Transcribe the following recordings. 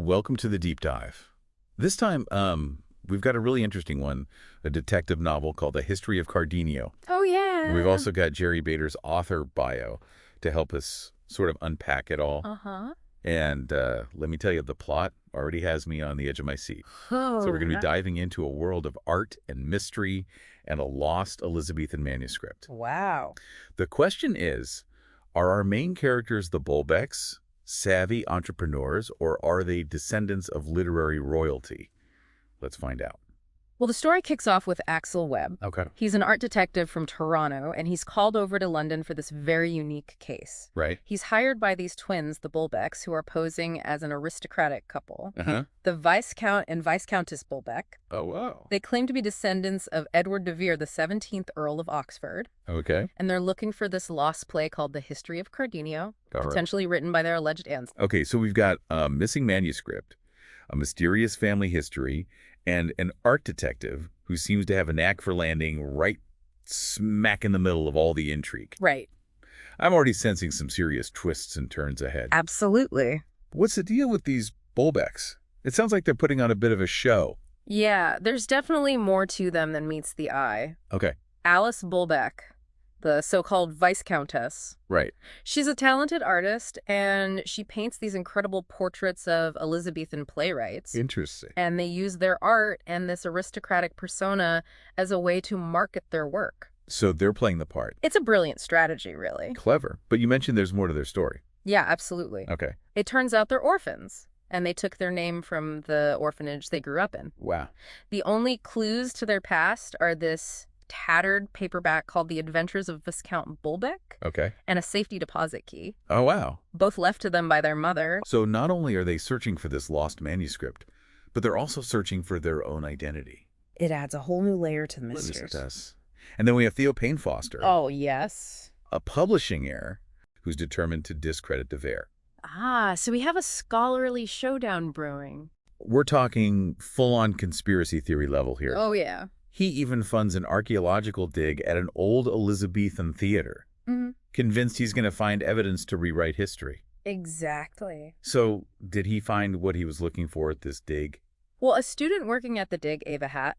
Welcome to the deep dive. This time, we've got a really interesting one, a detective novel called The History of Cardenio. Oh, yeah. We've also got Jerry Bader's author bio to help us sort of unpack it all. Uh-huh. And let me tell you, the plot already has me on the edge of my seat. Oh, So we're going to be diving into a world of art and mystery and a lost Elizabethan manuscript. wow. The question is, are our main characters the Bulbecks, savvy entrepreneurs, or are they descendants of literary royalty? Let's find out. Well, the story kicks off with Axel Webb. Okay. He's an art detective from Toronto, and he's called over to London for this very unique case. Right. He's hired by these twins, the Bulbecks, who are posing as an aristocratic couple. Uh-huh. The Viscount and Viscountess Bulbeck. Oh, wow. They claim to be descendants of Edward de Vere, the 17th Earl of Oxford. Okay. And they're looking for this lost play called The History of Cardenio, All right. potentially written by their alleged ancestors. Okay, so we've got a missing manuscript, a mysterious family history, and an art detective who seems to have a knack for landing right smack in the middle of all the intrigue. Right. I'm already sensing some serious twists and turns ahead. Absolutely. What's the deal with these Bulbecks? It sounds like they're putting on a bit of a show. Yeah, there's definitely more to them than meets the eye. Okay. Alice Bulbeck, the so-called Viscountess. Right. She's a talented artist, and she paints these incredible portraits of Elizabethan playwrights. Interesting. And they use their art and this aristocratic persona as a way to market their work. So they're playing the part. It's a brilliant strategy, really. Clever. But you mentioned there's more to their story. Yeah, absolutely. Okay. It turns out they're orphans, and they took their name from the orphanage they grew up in. Wow. The only clues to their past are this tattered paperback called The Adventures of Viscount Bulbeck Okay. and a safety deposit key, Oh, wow. both left to them by their mother. So not only are they searching for this lost manuscript, but they're also searching for their own identity. It adds a whole new layer to the Yes, mysteries. it does. And then we have Theo Payne-Foster, Oh, yes. a publishing heir who's determined to discredit de Vere. Ah, so we have a scholarly showdown brewing. We're talking full-on conspiracy theory level here. Oh, yeah. He even funds an archaeological dig at an old Elizabethan theater, Mm-hmm. convinced he's going to find evidence to rewrite history. Exactly. So did he find what he was looking for at this dig? Well, a student working at the dig, Ava Hatt,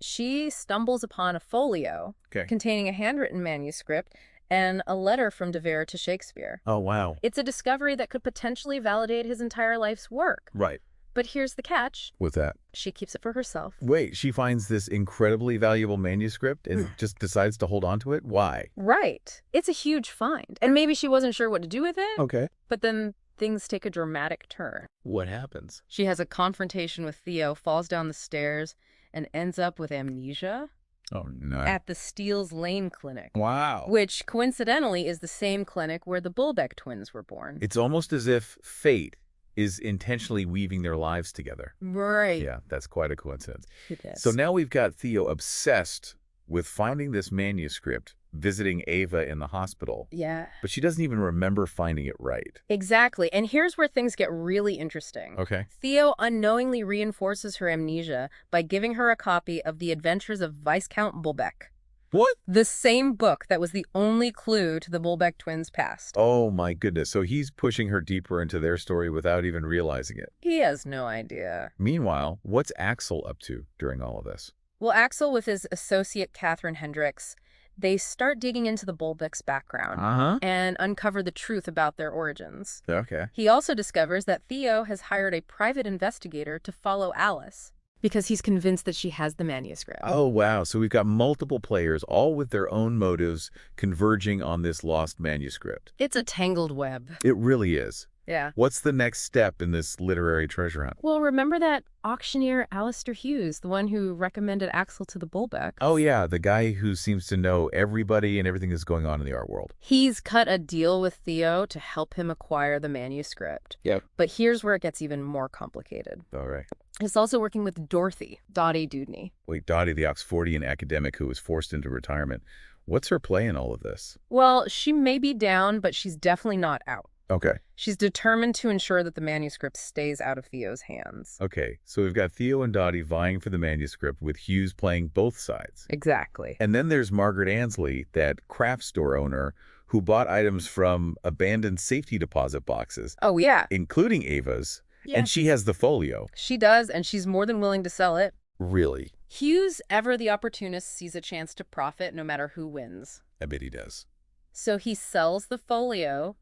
she stumbles upon a folio Okay. containing a handwritten manuscript and a letter from de Vere to Shakespeare. Oh, wow. It's a discovery that could potentially validate his entire life's work. Right. But here's the catch. What's that? She keeps it for herself. Wait, she finds this incredibly valuable manuscript and just decides to hold on to it? Why? Right. It's a huge find. And maybe she wasn't sure what to do with it. Okay. But then things take a dramatic turn. What happens? She has a confrontation with Theo, falls down the stairs, and ends up with amnesia Oh, no. at the Steele's Lane Clinic. Wow. Which, coincidentally, is the same clinic where the Bulbeck twins were born. It's almost as if fate is intentionally weaving their lives together. Right. Yeah, that's quite a coincidence. It is. So now we've got Theo obsessed with finding this manuscript, visiting Ava in the hospital, Yeah. but she doesn't even remember finding it right. Exactly. And here's where things get really interesting. Okay. Theo unknowingly reinforces her amnesia by giving her a copy of The Adventures of Viscount Bulbeck, What? the same book that was the only clue to the Bulbeck twins' past. Oh my goodness. So he's pushing her deeper into their story without even realizing it. He has no idea. Meanwhile, what's Axel up to during all of this? Well, Axel, with his associate Catherine Hendricks, they start digging into the Bulbeck's background Uh-huh. and uncover the truth about their origins. Okay. He also discovers that Theo has hired a private investigator to follow Alice because he's convinced that she has the manuscript. Oh, wow. So we've got multiple players, all with their own motives, converging on this lost manuscript. It's a tangled web. It really is. Yeah. What's the next step in this literary treasure hunt? Well, remember that auctioneer Alistair Hughes, the one who recommended Axel to the Bulbeck? Oh, yeah, the guy who seems to know everybody and everything that's going on in the art world. He's cut a deal with Theo to help him acquire the manuscript. Yep. But here's where it gets even more complicated. All right. He's also working with Dottie Dudney. Wait, Dottie, the Oxfordian academic who was forced into retirement. What's her play in all of this? Well, she may be down, but she's definitely not out. Okay. She's determined to ensure that the manuscript stays out of Theo's hands. Okay, so we've got Theo and Dottie vying for the manuscript with Hughes playing both sides. Exactly. And then there's Margaret Ansley, that craft store owner who bought items from abandoned safety deposit boxes, Oh, yeah. including Ava's, And she has the folio. She does, and she's more than willing to sell it. Really? Hughes, ever the opportunist, sees a chance to profit no matter who wins. I bet he does. So he sells the folio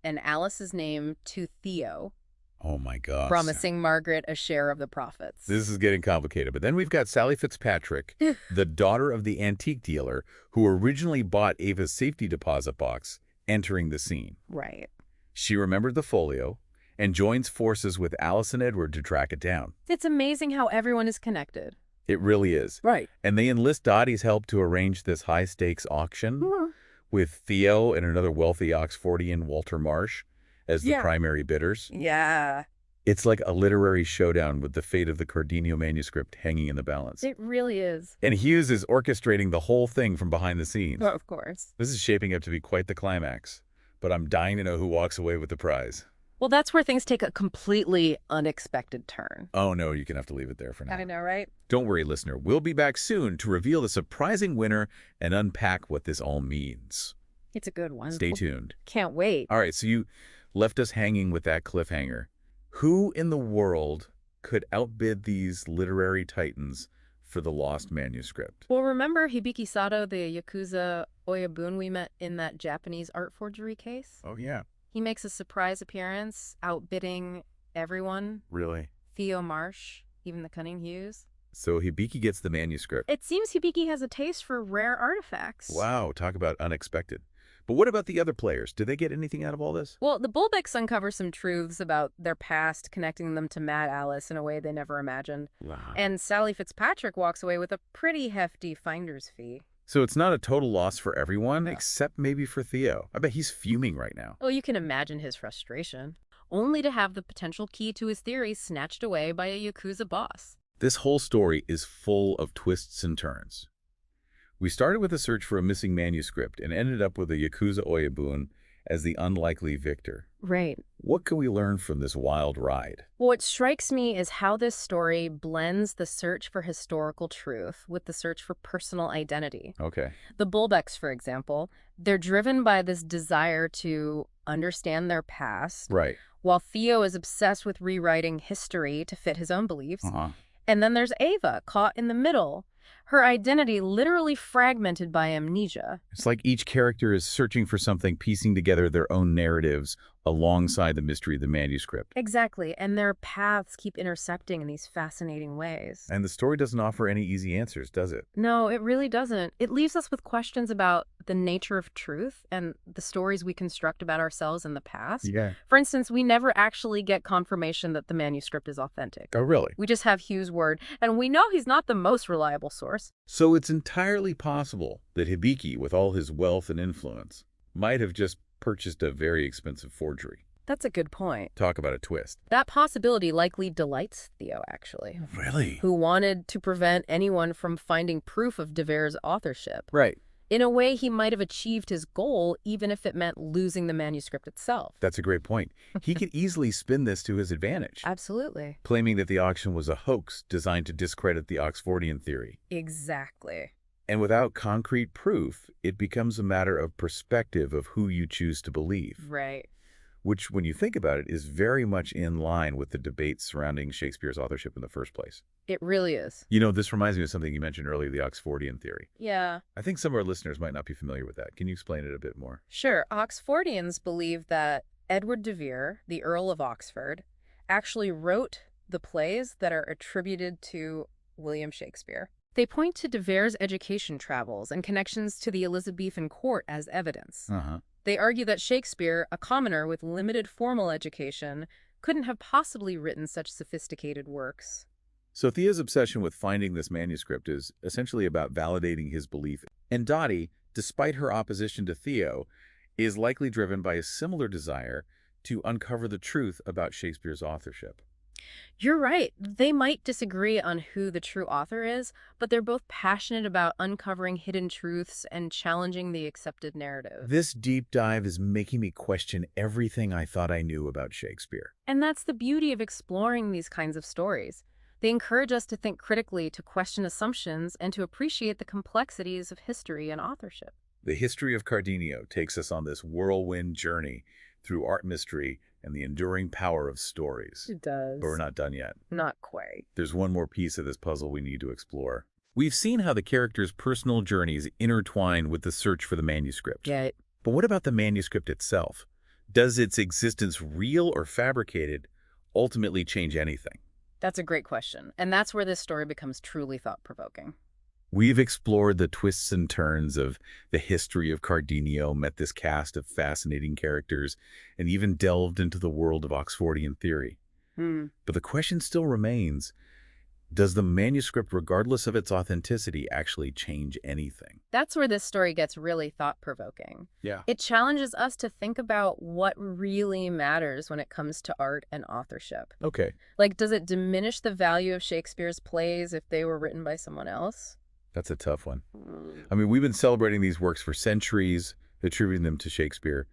and Alice's name to Theo, Oh my gosh. promising Margaret a share of the profits. This is getting complicated. But then we've got Sally Fitzpatrick, the daughter of the antique dealer who originally bought Ava's safety deposit box, entering the scene. Right. She remembered the folio and joins forces with Alice and Edward to track it down. It's amazing how everyone is connected. It really is. Right. And they enlist Dottie's help to arrange this high-stakes auction with Theo and another wealthy Oxfordian, Walter Marsh, as the primary bidders. Yeah. It's like a literary showdown with the fate of the Cardenio manuscript hanging in the balance. It really is. And Hughes is orchestrating the whole thing from behind the scenes. Oh, of course. This is shaping up to be quite the climax. But I'm dying to know who walks away with the prize. Well, that's where things take a completely unexpected turn. Oh no, you're going to have to leave it there for now. I know, right? Don't worry, listener. We'll be back soon to reveal the surprising winner and unpack what this all means. It's a good one. Stay tuned. Can't wait. All right, so you left us hanging with that cliffhanger. Who in the world could outbid these literary titans for the lost manuscript? Well, remember Hibiki Sato, the Yakuza Oyabun we met in that Japanese art forgery case? Oh, yeah. He makes a surprise appearance, outbidding everyone. Really? Theo Marsh, even the cunning Hughes. So Hibiki gets the manuscript. It seems Hibiki has a taste for rare artifacts. Wow, talk about unexpected. But what about the other players? Did they get anything out of all this? Well, the Bulbecks uncover some truths about their past, connecting them to Mad Alice in a way they never imagined. Wow. And Sally Fitzpatrick walks away with a pretty hefty finder's fee. So it's not a total loss for everyone, except maybe for Theo. I bet he's fuming right now. Oh, you can imagine his frustration, only to have the potential key to his theory snatched away by a Yakuza boss. This whole story is full of twists and turns. We started with a search for a missing manuscript and ended up with a Yakuza Oyabun as the unlikely victor. Right. What can we learn from this wild ride? What strikes me is how this story blends the search for historical truth with the search for personal identity. Okay. The Bulbecks, for example, they're driven by this desire to understand their past, Right. while Theo is obsessed with rewriting history to fit his own beliefs. And then there's Ava, caught in the middle, her identity literally fragmented by amnesia. It's like each character is searching for something, piecing together their own narratives alongside the mystery of the manuscript. Exactly, and their paths keep intersecting in these fascinating ways. And the story doesn't offer any easy answers, does it? No, it really doesn't. It leaves us with questions about the nature of truth and the stories we construct about ourselves in the past. Yeah. For instance, we never actually get confirmation that the manuscript is authentic. Oh, really? We just have Hughes' word, and we know he's not the most reliable source. So it's entirely possible that Hibiki, with all his wealth and influence, might have just purchased a very expensive forgery. That's a good point. Talk about a twist. That possibility likely delights Theo, actually, Really? who wanted to prevent anyone from finding proof of de Vere's authorship. Right. In a way, he might have achieved his goal, even if it meant losing the manuscript itself. That's a great point. He could easily spin this to his advantage, Absolutely. claiming that the auction was a hoax designed to discredit the Oxfordian theory. Exactly. And without concrete proof, it becomes a matter of perspective of who you choose to believe. Right. Which, when you think about it, is very much in line with the debate surrounding Shakespeare's authorship in the first place. It really is. You know, this reminds me of something you mentioned earlier, the Oxfordian theory. Yeah. I think some of our listeners might not be familiar with that. Can you explain it a bit more? Sure. Oxfordians believe that Edward de Vere, the Earl of Oxford, actually wrote the plays that are attributed to William Shakespeare. They point to de Vere's education travels and connections to the Elizabethan court as evidence. They argue that Shakespeare, a commoner with limited formal education, couldn't have possibly written such sophisticated works. So Thea's obsession with finding this manuscript is essentially about validating his belief. And Dottie, despite her opposition to Theo, is likely driven by a similar desire to uncover the truth about Shakespeare's authorship. You're right. They might disagree on who the true author is, but they're both passionate about uncovering hidden truths and challenging the accepted narrative. This deep dive is making me question everything I thought I knew about Shakespeare. And that's the beauty of exploring these kinds of stories. They encourage us to think critically, to question assumptions, and to appreciate the complexities of history and authorship. The History of Cardenio takes us on this whirlwind journey through art mystery, and the enduring power of stories. It does. But we're not done yet. Not quite. There's one more piece of this puzzle we need to explore. We've seen how the characters' personal journeys intertwine with the search for the manuscript. Yeah. But what about the manuscript itself? Does its existence, real or fabricated, ultimately change anything? That's a great question. And that's where this story becomes truly thought-provoking. We've explored the twists and turns of the history of Cardenio, met this cast of fascinating characters, and even delved into the world of Oxfordian theory. But the question still remains, does the manuscript, regardless of its authenticity, actually change anything? That's where this story gets really thought-provoking. Yeah. It challenges us to think about what really matters when it comes to art and authorship. Okay. Like, does it diminish the value of Shakespeare's plays if they were written by someone else? That's a tough one. I mean, we've been celebrating these works for centuries, attributing them to Shakespeare.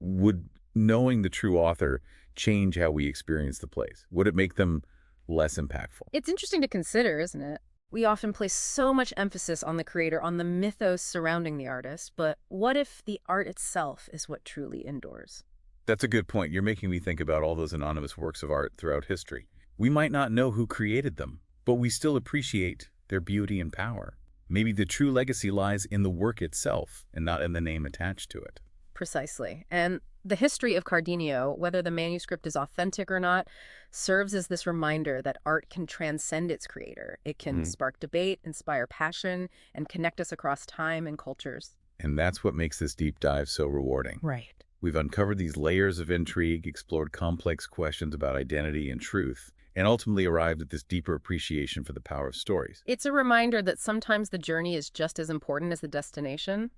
Would knowing the true author change how we experience the plays? Would it make them less impactful? It's interesting to consider, isn't it? We often place so much emphasis on the creator, on the mythos surrounding the artist, but what if the art itself is what truly endures? That's a good point. You're making me think about all those anonymous works of art throughout history. We might not know who created them, but we still appreciate their beauty and power. Maybe the true legacy lies in the work itself and not in the name attached to it. Precisely. And the history of Cardenio, whether the manuscript is authentic or not, serves as this reminder that art can transcend its creator. It can spark debate, inspire passion, and connect us across time and cultures. And that's what makes this deep dive so rewarding. Right. We've uncovered these layers of intrigue, explored complex questions about identity and truth, and ultimately arrived at this deeper appreciation for the power of stories. It's a reminder that sometimes the journey is just as important as the destination.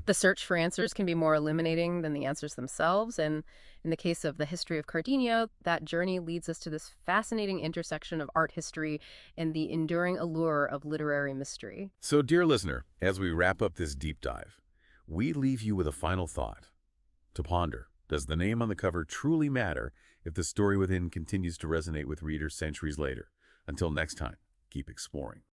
The search for answers can be more illuminating than the answers themselves, and in the case of the history of Cardenio, that journey leads us to this fascinating intersection of art history and the enduring allure of literary mystery. So, dear listener, as we wrap up this deep dive, we leave you with a final thought to ponder. Does the name on the cover truly matter if the story within continues to resonate with readers centuries later? Until next time, keep exploring.